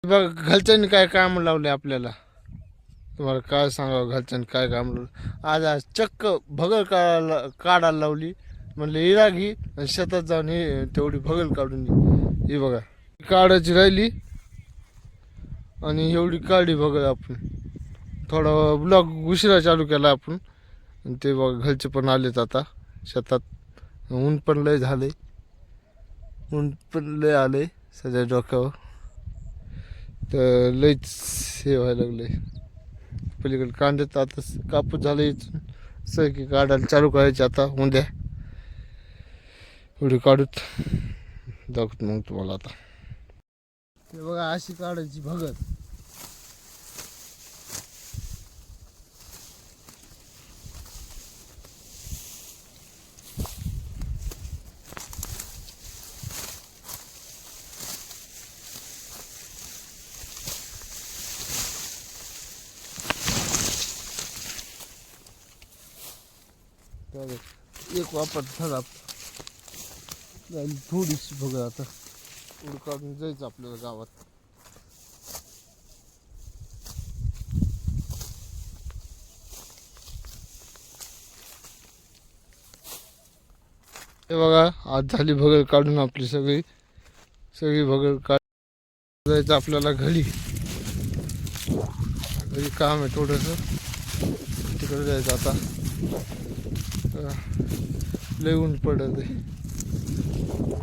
बघ घरच्यांनी काय काम लावले आपल्याला, तुम्हाला काय सांगावं घरच्यांनी काय काम लावलं. आज चक्क भगल काढायला लावली. म्हणलं इरा घे आणि शेतात जाऊन हे तेवढी भगल काढून ये. ही बघा काढायची राहिली आणि एवढी काढली भगल आपण. थोडा ब्लॉग उशिरा चालू केला आपण. आणि ते बघा घरचे पण आलेत आता शेतात. ऊन पण लय झाले, ऊन पण लय आले सध्या डोक्यावर. तर लईच हे व्हायला लागले. पलीकडे कांद्यात आता कापूस झाले, की काढायला चालू करायचे आता उद्या. एवढी काढूत दाखवत मग तुम्हाला आता. हे बघा अशी काढायची भगत. एक वापर झाला थोडीशी बघा आता. एवढं काढून जायचं आपल्याला गावात. हे बघा आज झाली भगल काढून आपली सगळी सगळी भगल काढून जायचं आपल्याला घरी. घरी काम आहे थोडंसं, तिकडे जायचं आता. लय ऊन पडत आहे.